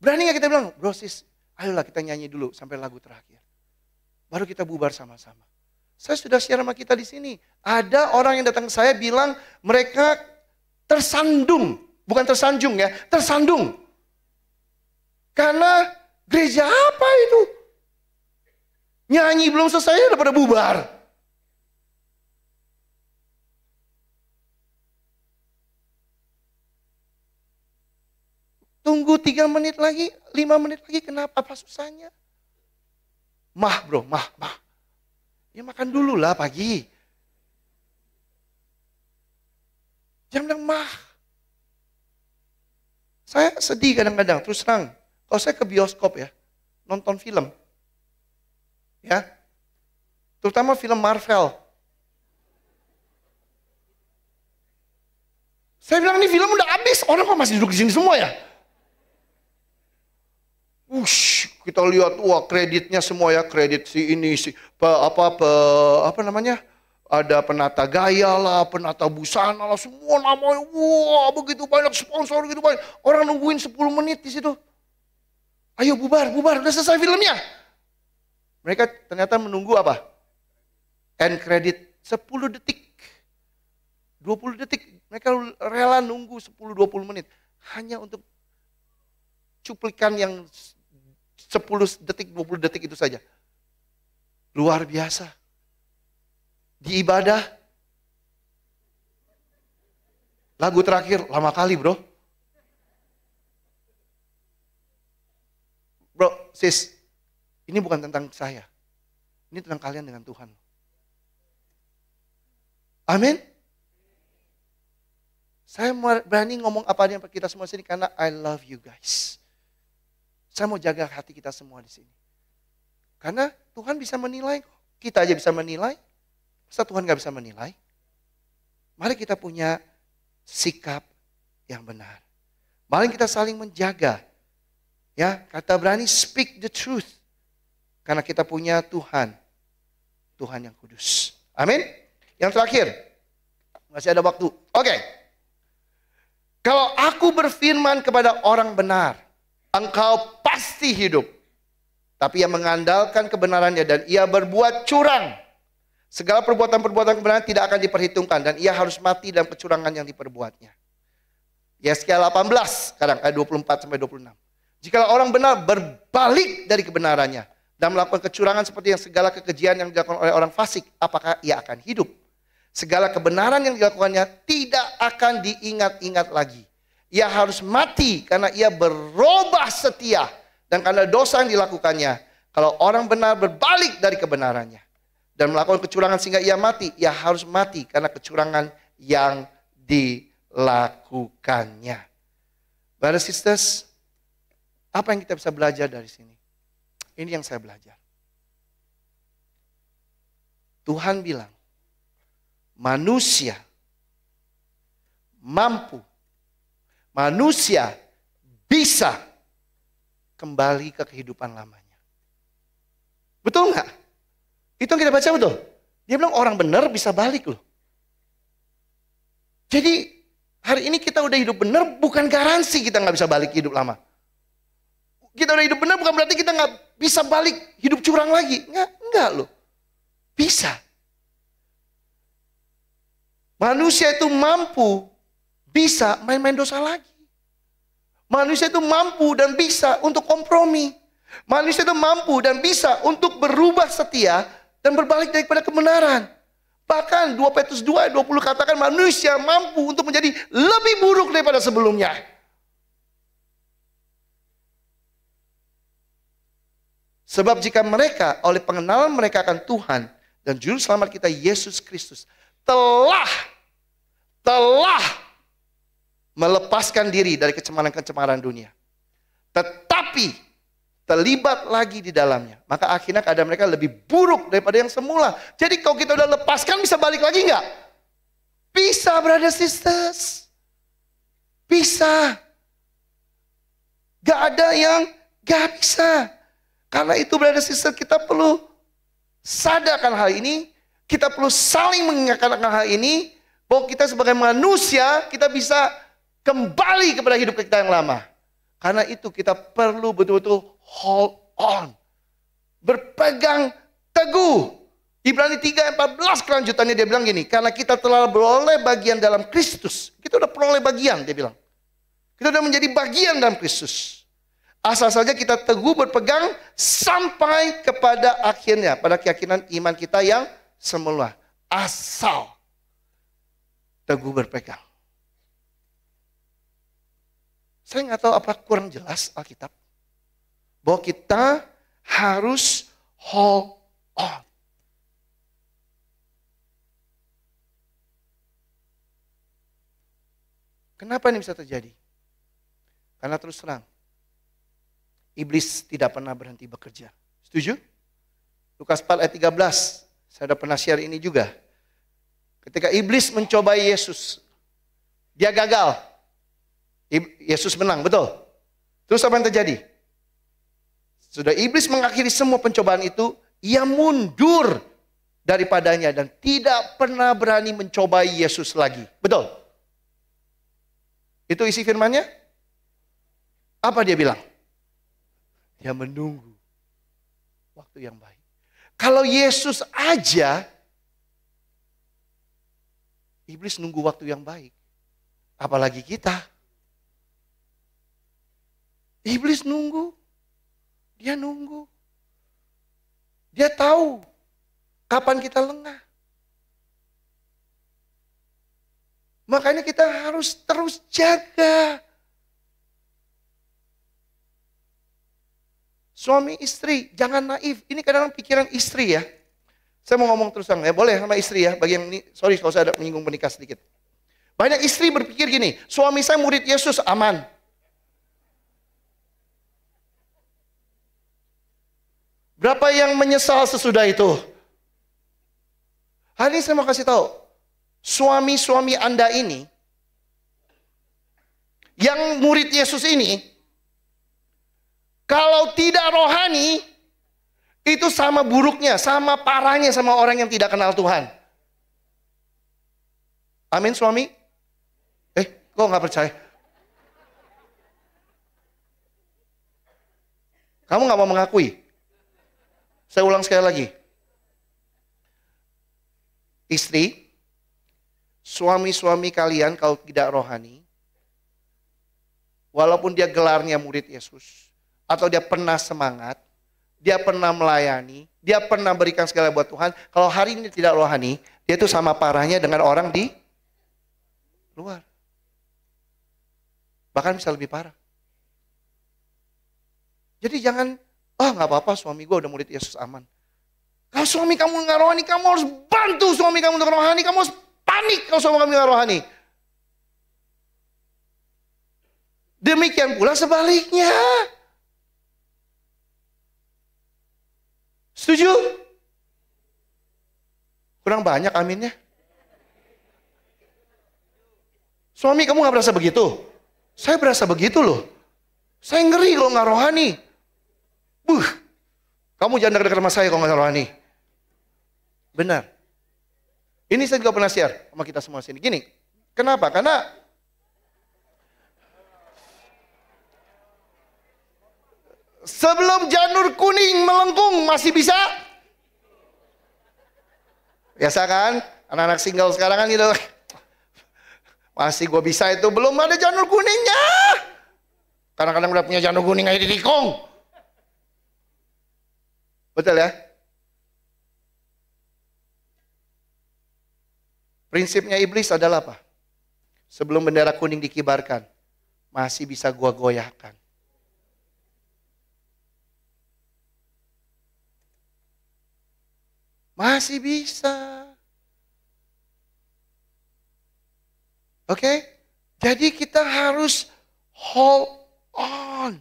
Berani nggak kita bilang, bro sis, ayolah kita nyanyi dulu sampai lagu terakhir. Baru kita bubar sama-sama. Saya sudah share sama kita di sini. Ada orang yang datang ke saya bilang mereka tersandung. Bukan tersanjung ya, tersandung. Karena gereja apa itu? Nyanyi belum selesai udah pada bubar. Tunggu 3 menit lagi, 5 menit lagi, kenapa? Apa susahnya? Mah bro, mah. Ya makan dulu lah pagi. Jangan bilang mah. Saya sedih kadang-kadang, terus terang. Kalau saya ke bioskop ya, nonton film. Ya, terutama film Marvel. Saya bilang ini film udah habis, orang kok masih duduk di sini semua ya? Kita lihat wah kreditnya semua ya, kredit si ini si apa namanya? Ada penata gaya lah, penata busana lah, semua namanya. Wah, begitu banyak sponsor gitu banyak. Orang nungguin 10 menit di situ. Ayo bubar, udah selesai filmnya. Mereka ternyata menunggu apa? End credit 10 detik. 20 detik. Mereka rela nunggu 10-20 menit. Hanya untuk cuplikan yang 10 detik, 20 detik itu saja. Luar biasa. Di ibadah, lagu terakhir lama kali bro. Bro, sis, ini bukan tentang saya. Ini tentang kalian dengan Tuhan. Amin. Saya berani ngomong apa yang kita semua sini karena I love you guys. Saya mau jaga hati kita semua di sini. Karena Tuhan bisa menilai kok. Kita aja bisa menilai. Masa Tuhan gak bisa menilai? Mari kita punya sikap yang benar. Mari kita saling menjaga. Ya, kata berani speak the truth. Karena kita punya Tuhan. Tuhan yang kudus. Amin. Yang terakhir. Masih ada waktu. Oke. Kalau aku berfirman kepada orang benar, engkau pasti hidup. Tapi ia mengandalkan kebenarannya dan ia berbuat curang. Segala perbuatan-perbuatan kebenaran tidak akan diperhitungkan. Dan ia harus mati dalam kecurangan yang diperbuatnya. Yesaya 18, sekarang ayat 24-26. Jikalau orang benar berbalik dari kebenarannya dan melakukan kecurangan seperti yang segala kekejian yang dilakukan oleh orang fasik, apakah ia akan hidup? Segala kebenaran yang dilakukannya tidak akan diingat-ingat lagi. Ia harus mati karena ia berubah setia. Dan karena dosa yang dilakukannya, kalau orang benar berbalik dari kebenarannya dan melakukan kecurangan sehingga ia mati, ia harus mati karena kecurangan yang dilakukannya. Brothers sisters, apa yang kita bisa belajar dari sini? Ini yang saya belajar. Tuhan bilang, manusia mampu, manusia bisa kembali ke kehidupan lamanya. Betul nggak? Itu yang kita baca betul. Dia bilang orang benar bisa balik loh. Jadi hari ini kita udah hidup benar bukan garansi kita nggak bisa balik hidup lama. Kita udah hidup benar bukan berarti kita nggak bisa balik hidup curang lagi. Enggak loh. Bisa. Manusia itu mampu, bisa main-main dosa lagi. Manusia itu mampu dan bisa untuk kompromi. Manusia itu mampu dan bisa untuk berubah setia dan berbalik daripada kebenaran. Bahkan 2 Petrus 2 ayat 20 katakan manusia mampu untuk menjadi lebih buruk daripada sebelumnya. Sebab jika mereka oleh pengenalan mereka akan Tuhan dan Juru Selamat kita Yesus Kristus telah melepaskan diri dari kecemaran-kecemaran dunia, tetapi terlibat lagi di dalamnya, maka akhirnya keadaan mereka lebih buruk daripada yang semula. Jadi kalau kita udah lepaskan, bisa balik lagi nggak? Bisa, brother sisters. Bisa. Gak ada yang gak bisa. Karena itu brother sisters, kita perlu sadarkan hal ini. Kita perlu saling mengingatkan hal ini. Bahwa kita sebagai manusia, kita bisa kembali kepada hidup kita yang lama. Karena itu kita perlu betul-betul hold on. Berpegang teguh. Ibrani 3 ayat 14 kelanjutannya dia bilang gini. Karena kita telah beroleh bagian dalam Kristus. Kita udah peroleh bagian, dia bilang. Kita udah menjadi bagian dalam Kristus. Asal saja kita teguh berpegang sampai kepada akhirnya. Pada keyakinan iman kita yang semula. Asal teguh berpegang. Saya nggak tahu apa kurang jelas Alkitab. Bahwa kita harus hold on. Kenapa ini bisa terjadi? Karena terus terang, iblis tidak pernah berhenti bekerja. Setuju? Lukas 4 ayat 13, saya sudah pernah share ini juga. Ketika iblis mencobai Yesus, dia gagal. Yesus menang, betul? Terus apa yang terjadi? Sudah iblis mengakhiri semua pencobaan itu, ia mundur daripadanya dan tidak pernah berani mencobai Yesus lagi. Betul? Itu isi firman-Nya? Apa dia bilang? Dia menunggu waktu yang baik. Kalau Yesus aja, iblis nunggu waktu yang baik. Apalagi kita. Iblis nunggu. Dia nunggu. Dia tahu kapan kita lengah. Makanya kita harus terus jaga. Suami istri, jangan naif. Ini kadang-kadang pikiran istri ya. Saya mau ngomong terus ya, boleh sama istri ya. Bagi yang ini, sorry kalau saya ada menyinggung menikah sedikit. Banyak istri berpikir gini, suami saya murid Yesus, aman. Berapa yang menyesal sesudah itu? Hari ini saya mau kasih tahu, suami-suami Anda ini, yang murid Yesus ini, kalau tidak rohani, itu sama buruknya, sama parahnya sama orang yang tidak kenal Tuhan. Amin suami? Kok nggak percaya? Kamu nggak mau mengakui? Saya ulang sekali lagi. Istri, suami-suami kalian kalau tidak rohani, walaupun dia gelarnya murid Yesus, atau dia pernah semangat, dia pernah melayani, dia pernah berikan segala buat Tuhan, kalau hari ini tidak rohani, dia itu sama parahnya dengan orang di luar. Bahkan bisa lebih parah. Jadi jangan, nggak apa-apa suami gue udah murid Yesus aman. Kalau suami kamu nggak rohani, kamu harus bantu suami kamu untuk rohani. Kamu harus panik kalau suami kamu nggak rohani. Demikian pula sebaliknya. Setuju? Kurang banyak aminnya. Suami kamu nggak berasa begitu? Saya berasa begitu loh. Saya ngeri kalau nggak rohani. Kamu jangan dekat-dekat sama saya kalau nggak rohani. Benar. Ini saya juga pernah share sama kita semua sini. Gini, kenapa? Karena sebelum janur kuning melengkung masih bisa Biasa kan? Anak-anak single sekarang kan gitu. Masih gue bisa itu, belum ada janur kuningnya. Kadang-kadang udah punya janur kuning aja ditikung. Betul ya? Prinsipnya iblis adalah apa? Sebelum bendera kuning dikibarkan, masih bisa gua goyahkan. Masih bisa. Oke? Jadi kita harus hold on.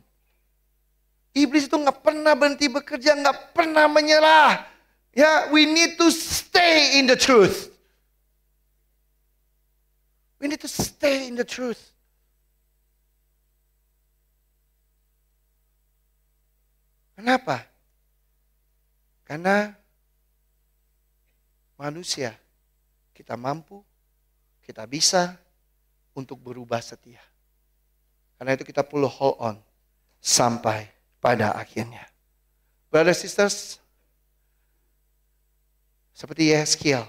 Iblis itu nggak pernah berhenti bekerja, nggak pernah menyerah. Ya, we need to stay in the truth. We need to stay in the truth. Kenapa? Karena manusia, kita mampu, kita bisa untuk berubah setia. Karena itu kita perlu hold on sampai pada akhirnya. Brothers sisters, seperti Yeskiel,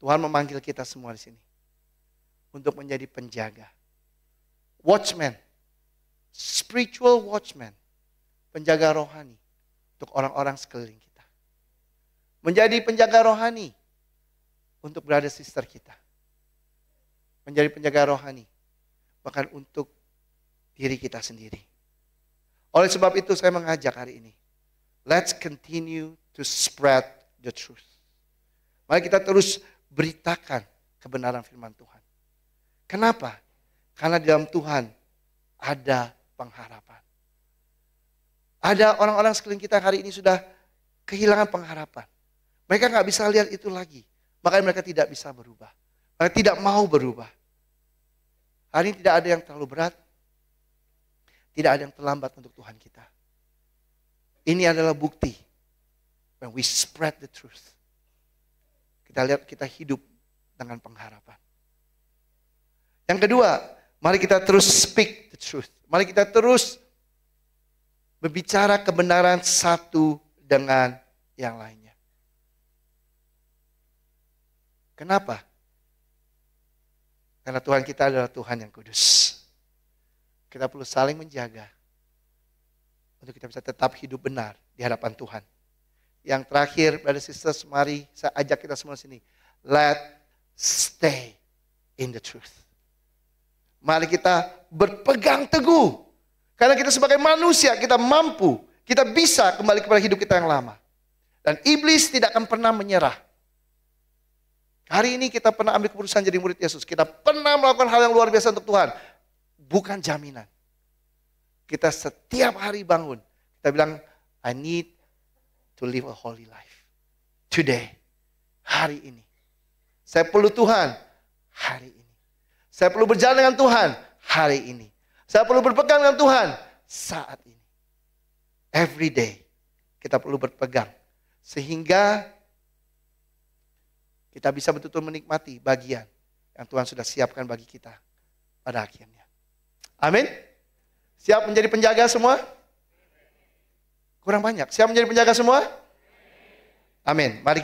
Tuhan memanggil kita semua di sini untuk menjadi penjaga, watchman, spiritual watchman, penjaga rohani untuk orang-orang sekeliling kita. Menjadi penjaga rohani untuk brother sister kita. Menjadi penjaga rohani bahkan untuk diri kita sendiri. Oleh sebab itu saya mengajak hari ini, let's continue to spread the truth. Mari kita terus beritakan kebenaran firman Tuhan. Kenapa? Karena di dalam Tuhan ada pengharapan. Ada orang-orang sekeliling kita hari ini sudah kehilangan pengharapan. Mereka nggak bisa lihat itu lagi. Makanya mereka tidak bisa berubah. Mereka tidak mau berubah. Hari ini tidak ada yang terlalu berat. Tidak ada yang terlambat untuk Tuhan kita. Ini adalah bukti. When we spread the truth. Kita lihat kita hidup dengan pengharapan. Yang kedua, mari kita terus speak the truth. Mari kita terus berbicara kebenaran satu dengan yang lainnya. Kenapa? Karena Tuhan kita adalah Tuhan yang kudus. Kita perlu saling menjaga untuk kita bisa tetap hidup benar di hadapan Tuhan. Yang terakhir, brothers and sisters, mari saya ajak kita semua sini. Let's stay in the truth. Mari kita berpegang teguh. Karena kita sebagai manusia, kita mampu, kita bisa kembali kepada hidup kita yang lama. Dan iblis tidak akan pernah menyerah. Hari ini kita pernah ambil keputusan jadi murid Yesus. Kita pernah melakukan hal yang luar biasa untuk Tuhan. Bukan jaminan. Kita setiap hari bangun. Kita bilang, I need to live a holy life. Today. Hari ini. Saya perlu Tuhan. Hari ini. Saya perlu berjalan dengan Tuhan. Hari ini. Saya perlu berpegang dengan Tuhan. Saat ini. Every day. Kita perlu berpegang. Sehingga kita bisa betul-betul menikmati bagian yang Tuhan sudah siapkan bagi kita pada akhirnya. Amin. Siap menjadi penjaga semua? Kurang banyak. Siap menjadi penjaga semua? Amin. Mari